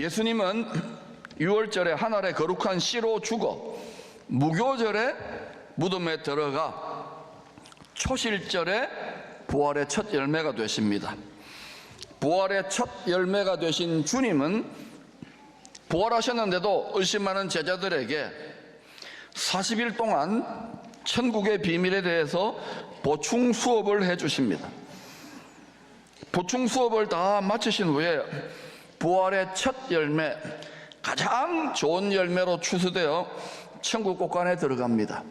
예수님은 유월절에 하늘의 거룩한 씨로 죽어 무교절에 무덤에 들어가 초실절에 부활의 첫 열매가 되십니다. 부활의 첫 열매가 되신 주님은 부활하셨는데도 의심하는 제자들에게 40일 동안 천국의 비밀에 대해서 보충 수업을 해주십니다. 보충 수업을 다 마치신 후에 부활의 첫 열매, 가장 좋은 열매로 추수되어 천국 곳간에 들어갑니다.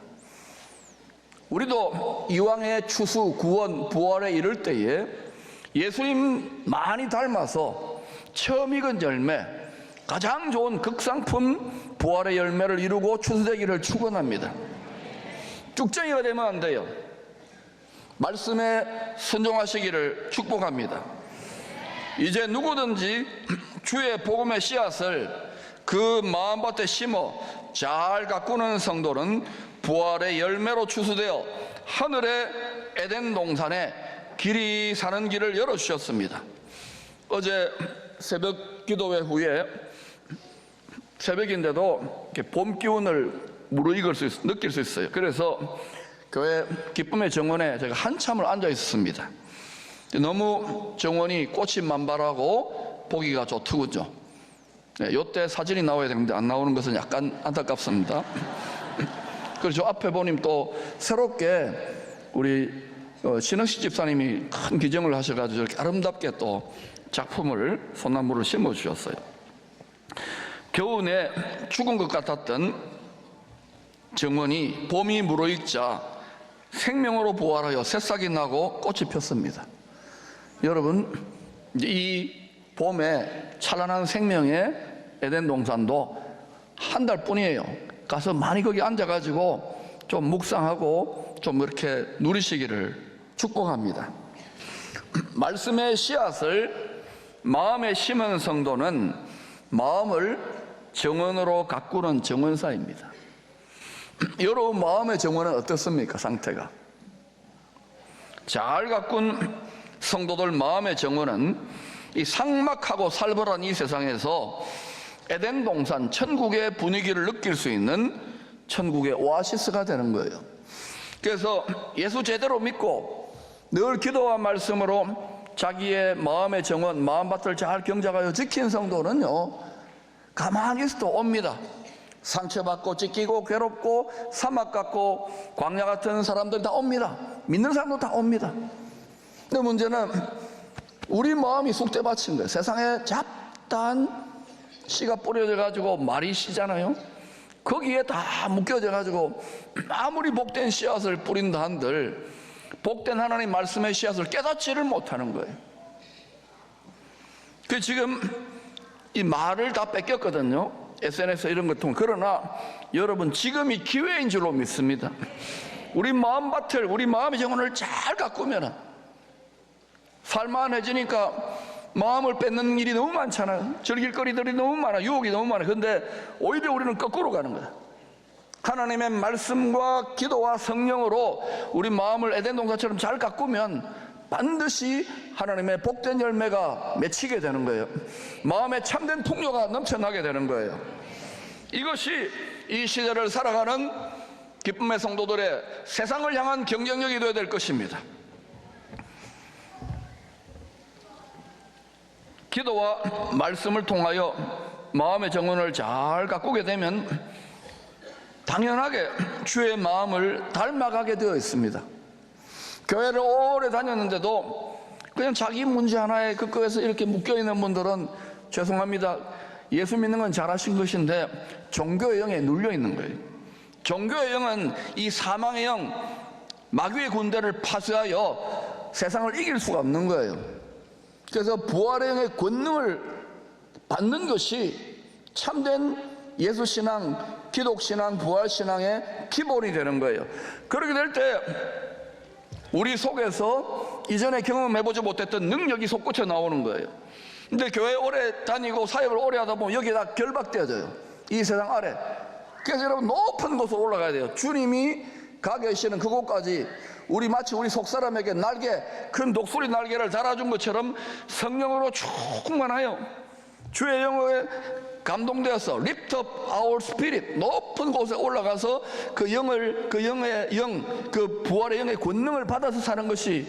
우리도 이왕의 추수, 구원, 부활에 이를 때에 예수님 많이 닮아서 처음 익은 열매, 가장 좋은 극상품 부활의 열매를 이루고 추수되기를 축원합니다. 쭉정이가 되면 안 돼요. 말씀에 순종하시기를 축복합니다. 이제 누구든지 주의 복음의 씨앗을 그 마음밭에 심어 잘 가꾸는 성도는 부활의 열매로 추수되어 하늘의 에덴 동산에 길이 사는 길을 열어주셨습니다. 어제 새벽 기도회 후에 새벽인데도 이렇게 봄 기운을 느낄 수 있어요. 그래서 교회 기쁨의 정원에 제가 한참을 앉아 있었습니다. 너무 정원이 꽃이 만발하고 보기가 좋더군요. 이때 사진이 나와야 되는데 안 나오는 것은 약간 안타깝습니다. 그리고 저 앞에 보님 또 새롭게 우리 신흥식 집사님이 큰 기정을 하셔가지고 저렇게 아름답게 또 작품을 소나무를 심어 주셨어요. 겨우내 죽은 것 같았던 정원이 봄이 무르익자 생명으로 부활하여 새싹이 나고 꽃이 폈습니다. 여러분, 이 봄에 찬란한 생명의 에덴 동산도 한 달 뿐이에요. 가서 많이 거기 앉아가지고 좀 묵상하고 좀 이렇게 누리시기를 축복합니다. 말씀의 씨앗을 마음에 심은 성도는 마음을 정원으로 가꾸는 정원사입니다. 여러분 마음의 정원은 어떻습니까? 상태가 잘 가꾼 성도들 마음의 정원은 이 삭막하고 살벌한 이 세상에서 에덴 동산 천국의 분위기를 느낄 수 있는 천국의 오아시스가 되는 거예요. 그래서 예수 제대로 믿고 늘 기도와 말씀으로 자기의 마음의 정원, 마음밭을 잘 경작하여 지킨 성도는요, 가만히 있어도 옵니다. 상처받고 찢기고 괴롭고 사막 같고 광야 같은 사람들 다 옵니다. 믿는 사람도 다 옵니다. 근데 문제는 우리 마음이 쑥대밭인 거예요. 세상에 잡다한 씨가 뿌려져 가지고 말이 씨잖아요. 거기에 다 묶여져 가지고 아무리 복된 씨앗을 뿌린다 한들 복된 하나님 말씀의 씨앗을 깨닫지를 못하는 거예요. 그 지금 이 말을 다 뺏겼거든요. SNS 이런 것 통해. 그러나 여러분 지금이 기회인 줄로 믿습니다. 우리 마음밭을, 우리 마음의 정원을 잘 가꾸면 살만해지니까 마음을 뺏는 일이 너무 많잖아요. 즐길 거리들이 너무 많아, 유혹이 너무 많아. 근데 오히려 우리는 거꾸로 가는 거야. 하나님의 말씀과 기도와 성령으로 우리 마음을 에덴 동산처럼 잘 가꾸면 반드시 하나님의 복된 열매가 맺히게 되는 거예요. 마음에 참된 풍요가 넘쳐나게 되는 거예요. 이것이 이 시대를 살아가는 기쁨의 성도들의 세상을 향한 경쟁력이 되어야 될 것입니다. 기도와 말씀을 통하여 마음의 정원을 잘 가꾸게 되면 당연하게 주의 마음을 닮아가게 되어 있습니다. 교회를 오래 다녔는데도 그냥 자기 문제 하나에 그거에서 이렇게 묶여있는 분들은 죄송합니다. 예수 믿는 건 잘하신 것인데 종교의 영에 눌려있는 거예요. 종교의 영은 이 사망의 영, 마귀의 군대를 파쇄하여 세상을 이길 수가 없는 거예요. 그래서 부활의 영의 권능을 받는 것이 참된 예수신앙, 기독신앙, 부활신앙의 기본이 되는 거예요. 그렇게 될 때 우리 속에서 이전에 경험해보지 못했던 능력이 솟구쳐 나오는 거예요. 근데 교회 오래 다니고 사역을 오래 하다 보면 여기에 다 결박되어져요. 이 세상 아래. 그래서 여러분 높은 곳으로 올라가야 돼요. 주님이 가 계시는 그곳까지 마치 우리 속사람에게 날개, 큰 독수리 날개를 달아준 것처럼 성령으로 충만하여 주의 영에 감동되어서 lift up our spirit, 높은 곳에 올라가서 그 영의 영, 그 부활의 영의 권능을 받아서 사는 것이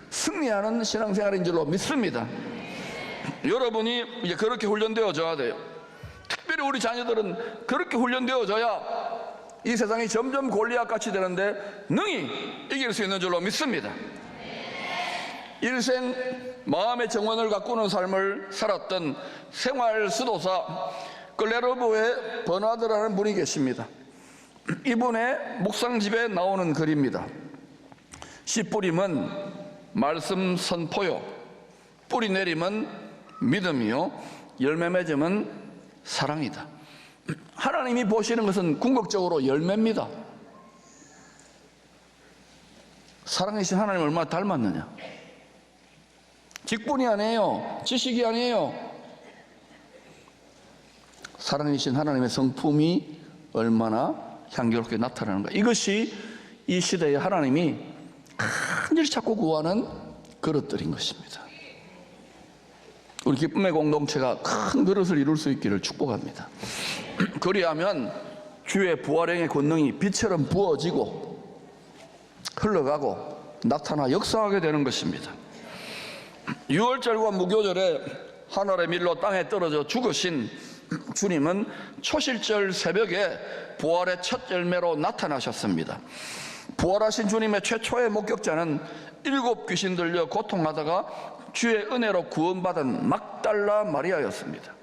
승리하는 신앙생활인 줄로 믿습니다. 여러분이 이제 그렇게 훈련되어져야 돼요. 특별히 우리 자녀들은 그렇게 훈련되어져야 이 세상이 점점 골리앗같이 되는데 능히 이길 수 있는 줄로 믿습니다. 일생 마음의 정원을 가꾸는 삶을 살았던 생활 수도사 클레르보의 버나드라는 분이 계십니다. 이분의 묵상집에 나오는 글입니다. 씨 뿌림은 말씀 선포요, 뿌리 내림은 믿음이요, 열매 맺음은 사랑이다. 하나님이 보시는 것은 궁극적으로 열매입니다. 사랑이신 하나님 얼마나 닮았느냐. 직분이 아니에요, 지식이 아니에요. 사랑이신 하나님의 성품이 얼마나 향기롭게 나타나는가. 이것이 이 시대에 하나님이 간절히 찾고 구하는 그릇들인 것입니다. 우리 기쁨의 공동체가 큰 그릇을 이룰 수 있기를 축복합니다. 그리하면 주의 부활행의 권능이 빛처럼 부어지고 흘러가고 나타나 역사하게 되는 것입니다. 유월절과 무교절에 하늘의 밀로 땅에 떨어져 죽으신 주님은 초실절 새벽에 부활의 첫 열매로 나타나셨습니다. 부활하신 주님의 최초의 목격자는 7 귀신 들려 고통하다가 주의 은혜로 구원받은 막달라 마리아였습니다.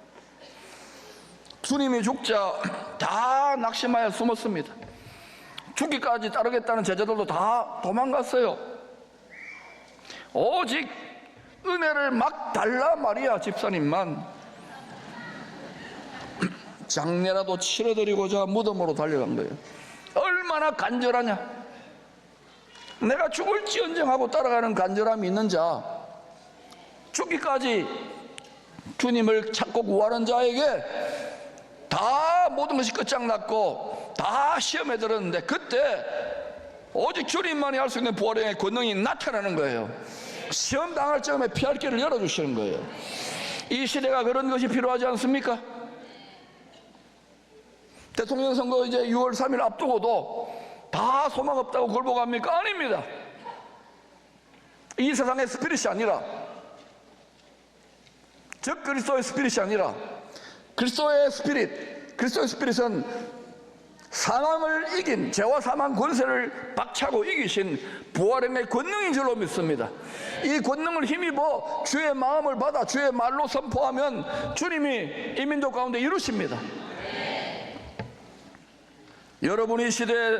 주님이 죽자 다 낙심하여 숨었습니다. 죽기까지 따르겠다는 제자들도 다 도망갔어요. 오직 은혜를 막달라 마리아 집사님만 장례라도 치러드리고자 무덤으로 달려간 거예요. 얼마나 간절하냐. 내가 죽을지언정 하고 따라가는 간절함이 있는 자, 죽기까지 주님을 찾고 구하는 자에게 다 모든 것이 끝장났고 다 시험에 들었는데 그때 오직 주님만이 할 수 있는 부활의 권능이 나타나는 거예요. 시험 당할 적에 피할 길을 열어주시는 거예요. 이 시대가 그런 것이 필요하지 않습니까? 대통령 선거 이제 6월 3일 앞두고도 다 소망 없다고 굴복합니까? 아닙니다. 이 세상의 스피릿이 아니라, 즉 그리스도의 스피릿이 아니라 그리스도의 스피릿은 사망을 이긴, 죄와 사망 권세를 박차고 이기신 부활의 권능인 줄로 믿습니다. 이 권능을 힘입어 주의 마음을 받아 주의 말로 선포하면 주님이 이 민족 가운데 이루십니다. 여러분이 이 시대에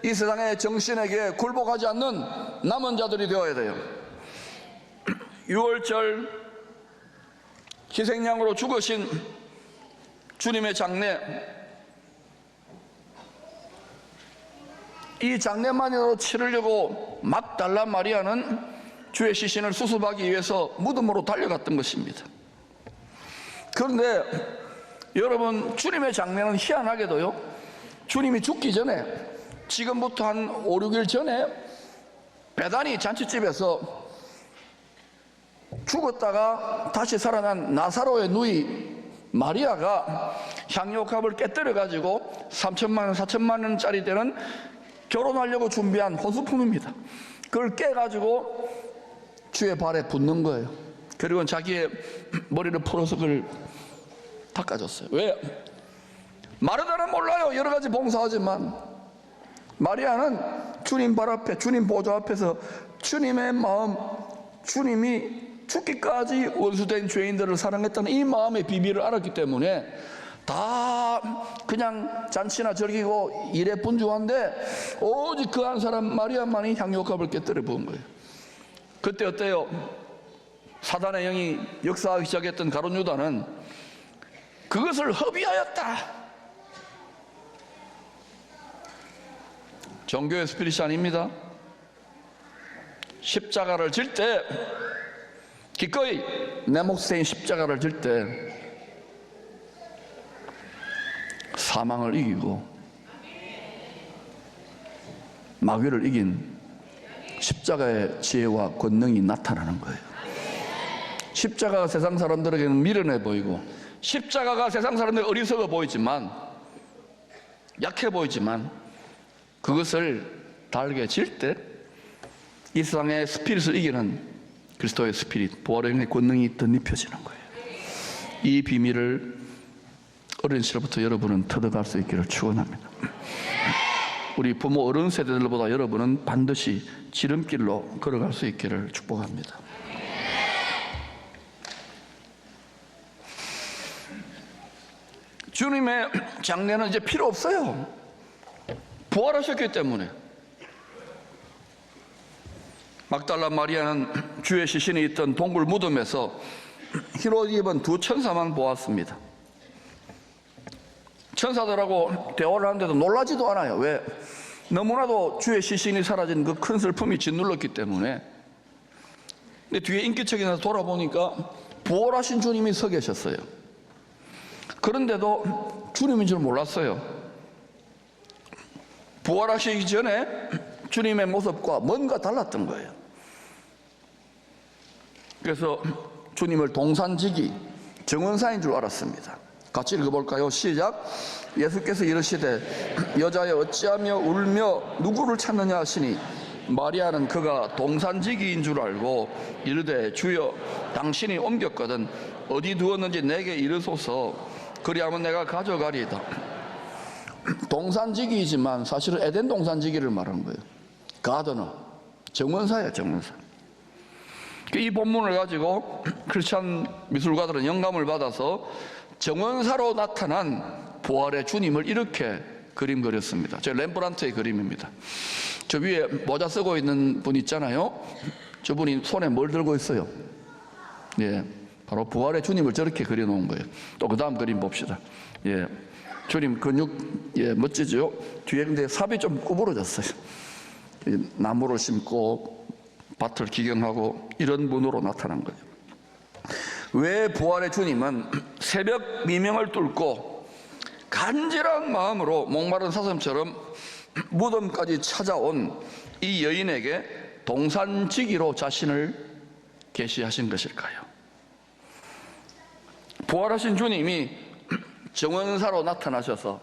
이 세상의 정신에게 굴복하지 않는 남은 자들이 되어야 돼요. 6월절 희생양으로 죽으신 주님의 장례, 이 장례만으로 치르려고 막달라 마리아는 주의 시신을 수습하기 위해서 무덤으로 달려갔던 것입니다. 그런데 여러분, 주님의 장례는 희한하게도요, 주님이 죽기 전에, 지금부터 한 5, 6일 전에 베다니 잔치집에서 죽었다가 다시 살아난 나사로의 누이 마리아가 향유값을 깨뜨려 가지고 3천만 원, 4천만 원짜리 되는 결혼하려고 준비한 혼수품입니다. 그걸 깨가지고 주의 발에 붓는 거예요. 그리고 자기의 머리를 풀어서 그걸 닦아줬어요. 왜? 마르다는 몰라요. 여러 가지 봉사하지만 마리아는 주님 발 앞에, 주님 보좌 앞에서 주님의 마음, 주님이 죽기까지 원수된 죄인들을 사랑했다는 이 마음의 비밀을 알았기 때문에 다 그냥 잔치나 즐기고 일에 분주한데 오직 그 한 사람 마리아만이 향유값을 깨뜨려 부은 거예요. 그때 어때요? 사단의 영이 역사하기 시작했던 가룟 유다는 그것을 허비하였다. 종교의 스피릿이 아닙니다. 십자가를 질 때, 기꺼이 내 몫인 십자가를 질 때 사망을 이기고 마귀를 이긴 십자가의 지혜와 권능이 나타나는 거예요. 십자가가 세상 사람들에게는 미련해 보이고 십자가가 세상 사람들 어리석어 보이지만, 약해 보이지만, 그것을 달게 질 때 이 세상의 스피릿을 이기는 그리스도의 스피릿, 부활의 영의 권능이 덧입혀지는 거예요. 이 비밀을 어린 시절부터 여러분은 터득할 수 있기를 축원합니다. 우리 부모 어른 세대들보다 여러분은 반드시 지름길로 걸어갈 수 있기를 축복합니다. 주님의 장례는 이제 필요 없어요. 부활하셨기 때문에. 막달라 마리아는 주의 시신이 있던 동굴 무덤에서 흰옷 입은 두 천사만 보았습니다. 천사들하고 대화를 하는데도 놀라지도 않아요. 왜? 너무나도 주의 시신이 사라진 그 큰 슬픔이 짓눌렀기 때문에. 근데 뒤에 인기척이 나서 돌아보니까 부활하신 주님이 서 계셨어요. 그런데도 주님인 줄 몰랐어요. 부활하시기 전에 주님의 모습과 뭔가 달랐던 거예요. 그래서 주님을 동산지기, 정원사인 줄 알았습니다. 같이 읽어볼까요? 시작. 예수께서 이르시되 여자여 어찌하며 울며 누구를 찾느냐 하시니 마리아는 그가 동산지기인 줄 알고 이르되 주여 당신이 옮겼거든 어디 두었는지 내게 이르소서 그리하면 내가 가져가리이다. 동산지기이지만 사실은 에덴 동산지기를 말하는 거예요. 가드너, 정원사예요. 정원사. 이 본문을 가지고 크리스찬 미술가들은 영감을 받아서 정원사로 나타난 부활의 주님을 이렇게 그림 그렸습니다. 저 렘브란트의 그림입니다. 저 위에 모자 쓰고 있는 분 있잖아요. 저분이 손에 뭘 들고 있어요? 예, 바로 부활의 주님을 저렇게 그려놓은 거예요. 또 그 다음 그림 봅시다. 예, 주님 근육, 예, 멋지죠? 뒤에 근데 삽이 좀 구부러졌어요. 나무를 심고 밭을 기경하고 이런 분으로 나타난 거예요. 왜 부활의 주님은 새벽 미명을 뚫고 간절한 마음으로 목마른 사슴처럼 무덤까지 찾아온 이 여인에게 동산지기로 자신을 계시하신 것일까요? 부활하신 주님이 정원사로 나타나셔서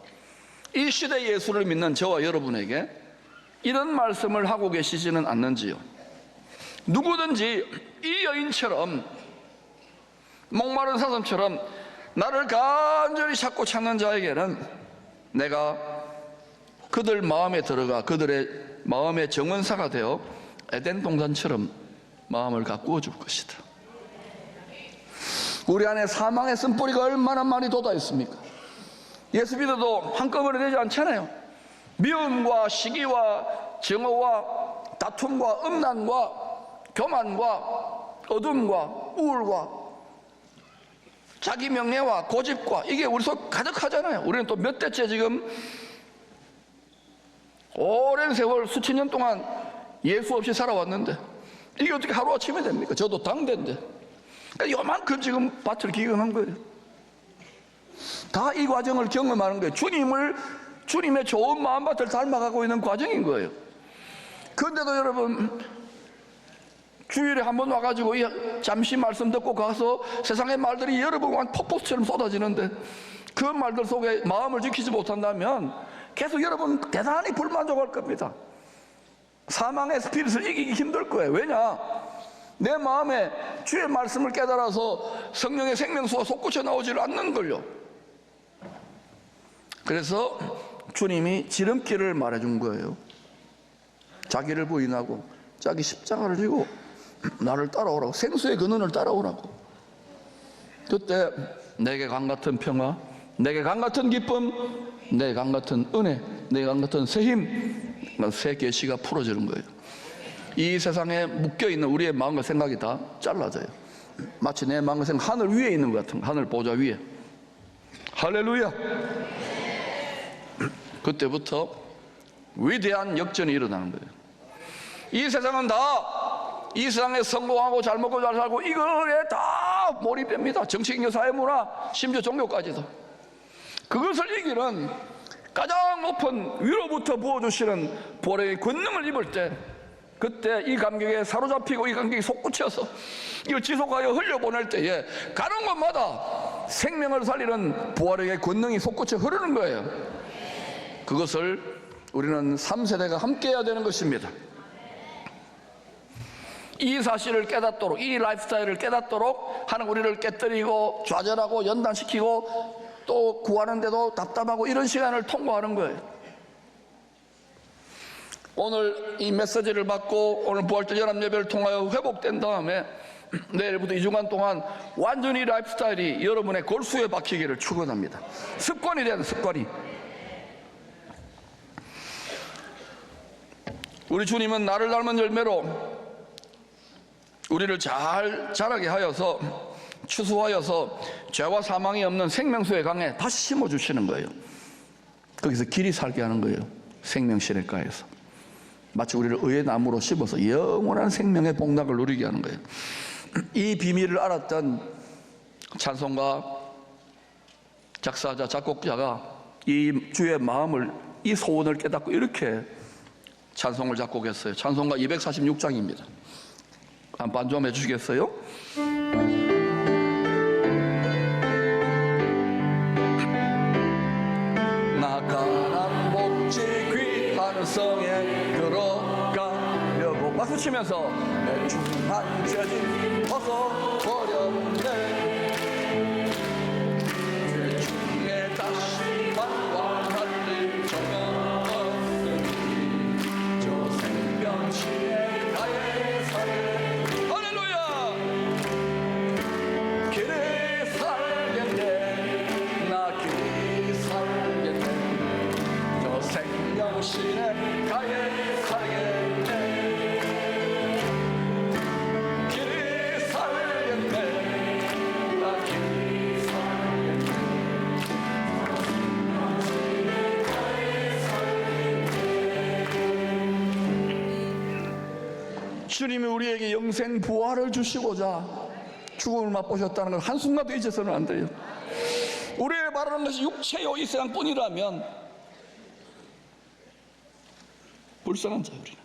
이 시대 예수를 믿는 저와 여러분에게 이런 말씀을 하고 계시지는 않는지요? 누구든지 이 여인처럼 목마른 사슴처럼 나를 간절히 찾고 찾는 자에게는 내가 그들 마음에 들어가 그들의 마음의 정원사가 되어 에덴 동산처럼 마음을 가꾸어 줄 것이다. 우리 안에 사망의 쓴뿌리가 얼마나 많이 돋아 있습니까? 예수 믿어도 한꺼번에 되지 않잖아요. 미움과 시기와 증오와 다툼과 음란과 교만과 어둠과 우울과 자기 명예와 고집과 이게 우리 속 가득하잖아요. 우리는 또 몇 대째 지금 오랜 세월 수천 년 동안 예수 없이 살아왔는데 이게 어떻게 하루아침에 됩니까? 저도 당대인데. 그러니까 요만큼 지금 밭을 기경한 거예요. 다 이 과정을 경험하는 거예요. 주님의 좋은 마음밭을 닮아가고 있는 과정인 거예요. 그런데도 여러분 주일에 한 번 와가지고 잠시 말씀 듣고 가서 세상의 말들이 여러분 폭포수처럼 쏟아지는데 그 말들 속에 마음을 지키지 못한다면 계속 여러분 대단히 불만족할 겁니다. 사망의 스피릿을 이기기 힘들 거예요. 왜냐? 내 마음에 주의 말씀을 깨달아서 성령의 생명수가 솟구쳐 나오지를 않는 걸요. 그래서 주님이 지름길을 말해준 거예요. 자기를 부인하고 자기 십자가를 지고 나를 따라오라고, 생수의 근원을 따라오라고. 그때 내게 강같은 평화, 내게 강같은 기쁨, 내게 강같은 은혜, 내게 강같은 새힘, 새 계시가 풀어지는 거예요. 이 세상에 묶여있는 우리의 마음과 생각이 다 잘라져요. 마치 내 마음과 생각 하늘 위에 있는 것 같은, 하늘 보좌 위에. 할렐루야. 그때부터 위대한 역전이 일어나는 거예요. 이 세상은 이 세상에 성공하고 잘 먹고 잘 살고 이거에 다 몰입됩니다. 정치인교 사회문화 심지어 종교까지도. 그것을 이기는 가장 높은 위로부터 부어주시는 보혜의 권능을 입을 때 그때 이 감격에 사로잡히고 이 감격이 솟구쳐서 이걸 지속하여 흘려보낼 때에 가는 곳마다 생명을 살리는 부활의 권능이 솟구쳐 흐르는 거예요. 그것을 우리는 3세대가 함께 해야 되는 것입니다. 이 사실을 깨닫도록, 이 라이프스타일을 깨닫도록 하는 우리를 깨뜨리고 좌절하고 연단시키고 또 구하는데도 답답하고 이런 시간을 통과하는 거예요. 오늘 이 메시지를 받고 오늘 부활절 연합 예배를 통하여 회복된 다음에 내일부터 2주간 동안 완전히 라이프스타일이 여러분의 골수에 박히기를 축원합니다. 습관이 되는 습관이. 우리 주님은 나를 닮은 열매로 우리를 잘 자라게 하여서 추수하여서 죄와 사망이 없는 생명수의 강에 다시 심어주시는 거예요. 거기서 길이 살게 하는 거예요. 생명시냇가에서 마치 우리를 의의 나무로 씹어서 영원한 생명의 복락을 누리게 하는 거예요. 이 비밀을 알았던 찬송가 작사자 작곡자가 이 주의 마음을, 이 소원을 깨닫고 이렇게 찬송을 작곡했어요. 찬송가 246장입니다. 한 반 좀 해주시겠어요? 나가난 복지 귀한 성에 들어가려고 박수 치면서 내 중한 죄짐 벗어버렸네. 죄 중에 다시 완화할 정은 없으니 저 생명치에 나의 삶을 신의 가에 살겠네. 길이 살겠네. 나 길이 살겠네. 신의 가에 살겠네. 주님이 우리에게 영생 부활을 주시고자 죽음을 맛보셨다는 걸 한순간도 잊어서는 안 돼요. 우리의 바라는 것이 육체요 이 세상뿐이라면 불쌍한 자 우리는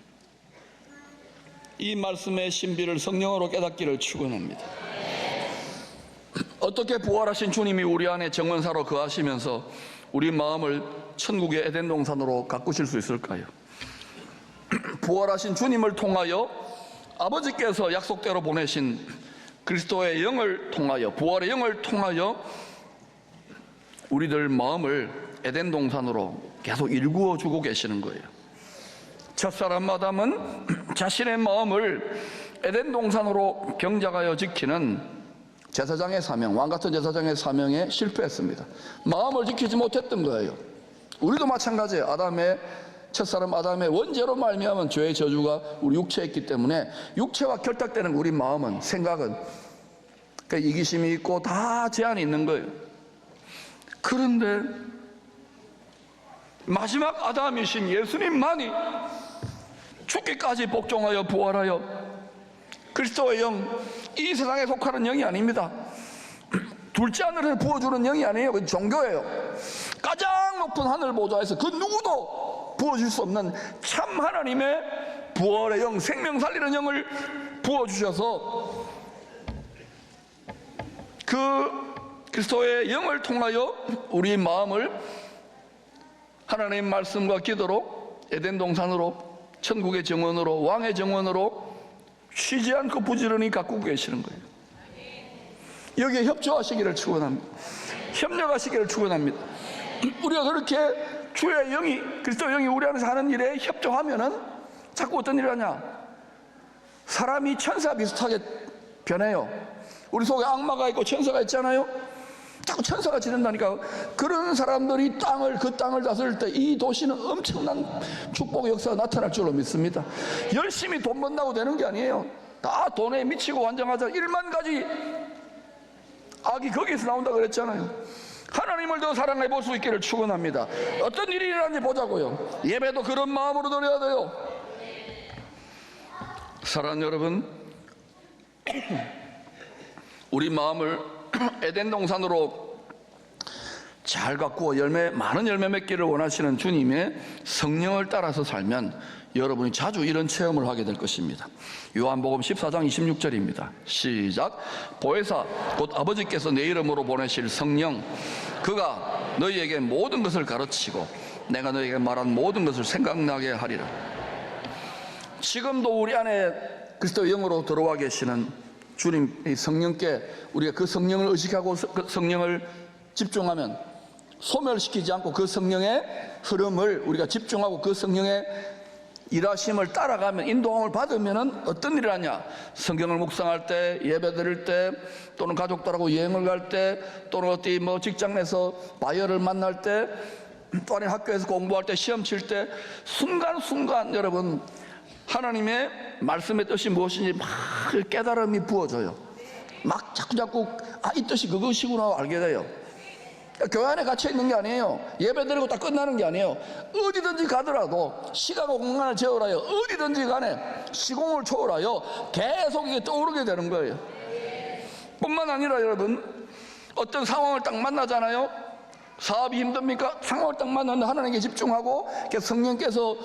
이 말씀의 신비를 성령으로 깨닫기를 축원합니다. 어떻게 부활하신 주님이 우리 안에 정원사로 거하시면서 우리 마음을 천국의 에덴 동산으로 가꾸실 수 있을까요? 부활하신 주님을 통하여 아버지께서 약속대로 보내신 그리스도의 영을 통하여, 부활의 영을 통하여 우리들 마음을 에덴 동산으로 계속 일구어 주고 계시는 거예요. 첫사람 아담은 자신의 마음을 에덴 동산으로 경작하여 지키는 제사장의 사명, 왕같은 제사장의 사명에 실패했습니다. 마음을 지키지 못했던 거예요. 우리도 마찬가지예요. 첫사람 아담의 원죄로 말미암은 죄의 저주가 우리 육체에 있기 때문에 육체와 결탁되는 우리 마음은, 생각은 그러니까 이기심이 있고 다 제한이 있는 거예요. 그런데 마지막 아담이신 예수님만이 죽기까지 복종하여 부활하여 그리스도의 영, 이 세상에 속하는 영이 아닙니다. 둘째 하늘에서 부어주는 영이 아니에요. 그건 종교예요. 가장 높은 하늘 보좌에서 그 누구도 부어줄 수 없는 참 하나님의 부활의 영, 생명 살리는 영을 부어주셔서 그 그리스도의 영을 통하여 우리 마음을 하나님의 말씀과 기도로 에덴 동산으로, 천국의 정원으로, 왕의 정원으로 쉬지 않고 부지런히 가꾸고 계시는 거예요. 여기에 협조하시기를 축원합니다. 협력하시기를 축원합니다. 우리가 그렇게 주의 영이, 그리스도의 영이 우리 안에서 하는 일에 협조하면은 자꾸 어떤 일을 하냐? 사람이 천사 비슷하게 변해요. 우리 속에 악마가 있고 천사가 있잖아요. 자꾸 천사가 지낸다니까. 그런 사람들이 그 땅을 다스릴 때 이 도시는 엄청난 축복의 역사가 나타날 줄로 믿습니다. 열심히 돈 번다고 되는 게 아니에요. 다 돈에 미치고 환장하자 1만 가지 악이 거기에서 나온다고 그랬잖아요. 하나님을 더 사랑해 볼 수 있기를 축원합니다. 어떤 일이 일어나는지 보자고요. 예배도 그런 마음으로 드려야 돼요. 사랑하는 여러분, 우리 마음을 에덴 동산으로 잘 가꾸어 많은 열매 맺기를 원하시는 주님의 성령을 따라서 살면 여러분이 자주 이런 체험을 하게 될 것입니다. 요한복음 14장 26절입니다. 시작. 보혜사 곧 아버지께서 내 이름으로 보내실 성령, 그가 너희에게 모든 것을 가르치고 내가 너희에게 말한 모든 것을 생각나게 하리라. 지금도 우리 안에 그리스도의 영으로 들어와 계시는 주님의 성령께 우리가 그 성령을 의식하고 그 성령을 집중하면, 소멸시키지 않고 그 성령의 흐름을 우리가 집중하고 그 성령의 일하심을 따라가면, 인도함을 받으면 어떤 일을 하냐? 성경을 묵상할 때, 예배 드릴 때, 또는 가족들하고 여행을 갈 때, 또는 어디 직장 내서 바이어를 만날 때, 또 아니면 학교에서 공부할 때, 시험 칠 때, 순간순간 여러분 하나님의 말씀의 뜻이 무엇인지 막 깨달음이 부어져요. 막 자꾸 이 뜻이 그것이구나 알게 돼요. 교회 안에 갇혀 있는 게 아니에요. 예배 드리고 딱 끝나는 게 아니에요. 어디든지 가더라도 시간과 공간을 제어하여 어디든지 간에 시공을 초월하여 계속 이게 떠오르게 되는 거예요. 뿐만 아니라 여러분, 어떤 상황을 딱 만나잖아요. 사업이 힘듭니까? 상황을 딱 만났는데 하나님께 집중하고 성령께서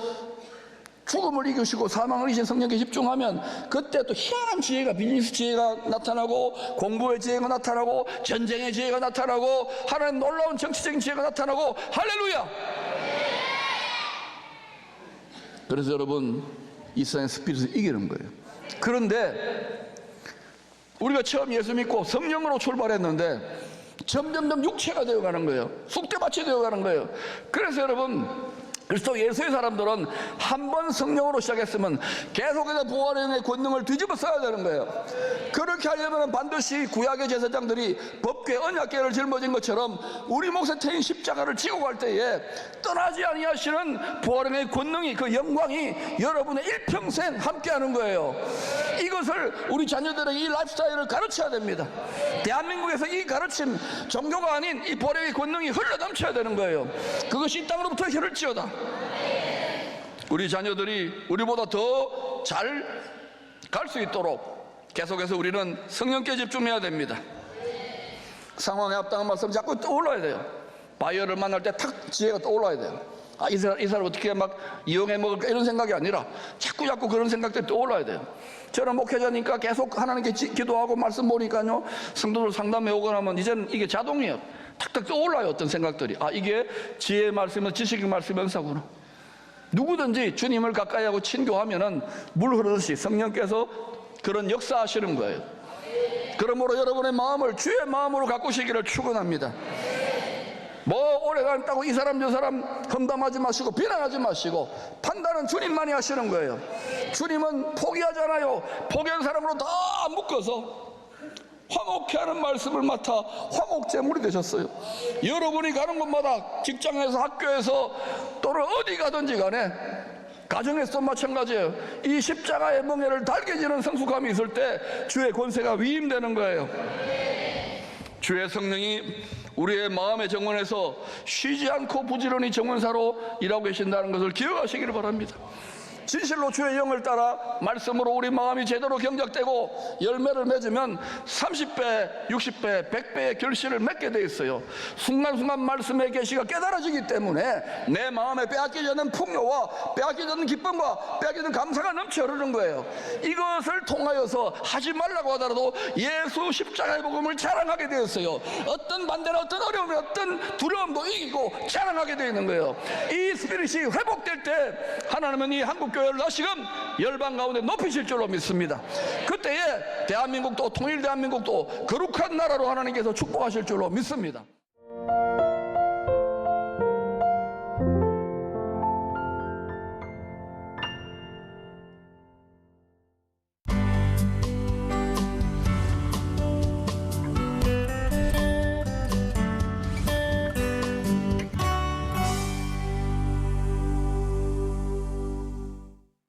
죽음을 이기시고 사망을 이기신 성령께 집중하면 그때 또 희한한 지혜가, 비즈니스 지혜가 나타나고, 공부의 지혜가 나타나고, 전쟁의 지혜가 나타나고, 하나님 놀라운 정치적인 지혜가 나타나고, 할렐루야! 그래서 여러분, 이 세상의 스피릿을 이기는 거예요. 그런데 우리가 처음 예수 믿고 성령으로 출발했는데 점점점 육체가 되어가는 거예요. 쑥대밭이 되어가는 거예요. 그래서 여러분, 그리스도 예수의 사람들은 한 번 성령으로 시작했으면 계속해서 부활의 영의 권능을 뒤집어 써야 되는 거예요. 그렇게 하려면 반드시 구약의 제사장들이 법궤 언약궤를 짊어진 것처럼 우리 몫에 태인 십자가를 지고 갈 때에 떠나지 아니하시는 부활의 영의 권능이, 그 영광이 여러분의 일평생 함께하는 거예요. 이것을 우리 자녀들에게 이 라이프스타일을 가르쳐야 됩니다. 대한민국에서 이 가르침, 종교가 아닌 이 부활의 영의 권능이 흘러넘쳐야 되는 거예요. 그것이 이 땅으로부터 흐를지어다. 우리 자녀들이 우리보다 더 잘 갈 수 있도록 계속해서 우리는 성령께 집중해야 됩니다. 상황에 합당한 말씀 자꾸 떠올라야 돼요. 바이어를 만날 때 탁 지혜가 떠올라야 돼요. 이 사람 어떻게 막 이용해 먹을까 이런 생각이 아니라 자꾸 그런 생각들이 떠올라야 돼요. 저는 목회자니까 계속 하나님께 기도하고 말씀 보니까요, 성도들 상담해 오거나 하면 이제는 이게 자동이에요. 탁탁 떠올라요. 어떤 생각들이, 이게 지혜의 말씀은 지식의 말씀이면서구나. 누구든지 주님을 가까이 하고 친교하면은 물 흐르듯이 성령께서 그런 역사하시는 거예요. 그러므로 여러분의 마음을 주의 마음으로 가꾸시기를 축원합니다. 오래 간다고 이 사람 저 사람 험담하지 마시고 비난하지 마시고, 판단은 주님만이 하시는 거예요. 주님은 포기하잖아요. 포기한 사람으로 다 묶어서 화목케 하는 말씀을 맡아 화목제물이 되셨어요. 여러분이 가는 곳마다, 직장에서, 학교에서, 또는 어디 가든지 간에, 가정에서도 마찬가지예요. 이 십자가의 멍에를 달게 지는 성숙함이 있을 때 주의 권세가 위임되는 거예요. 주의 성령이 우리의 마음의 정원에서 쉬지 않고 부지런히 정원사로 일하고 계신다는 것을 기억하시기를 바랍니다. 진실로 주의 영을 따라 말씀으로 우리 마음이 제대로 경작되고 열매를 맺으면 30배, 60배, 100배의 결실을 맺게 돼 있어요. 순간순간 말씀의 계시가 깨달아지기 때문에 내 마음에 빼앗기지 않는 풍요와 빼앗기지 않는 기쁨과 빼앗기지 않는 감사가 넘쳐 흐르는 거예요. 이것을 통하여서 하지 말라고 하더라도 예수 십자가의 복음을 자랑하게 되었어요. 어떤 반대나 어떤 어려움, 어떤 두려움도 이기고 자랑하게 되어 있는 거예요. 이 스피릿이 회복될 때 하나님은 이 한국 교회를 다시금 열방 가운데 높이실 줄로 믿습니다. 그때에 대한민국도, 통일 대한민국도 거룩한 나라로 하나님께서 축복하실 줄로 믿습니다.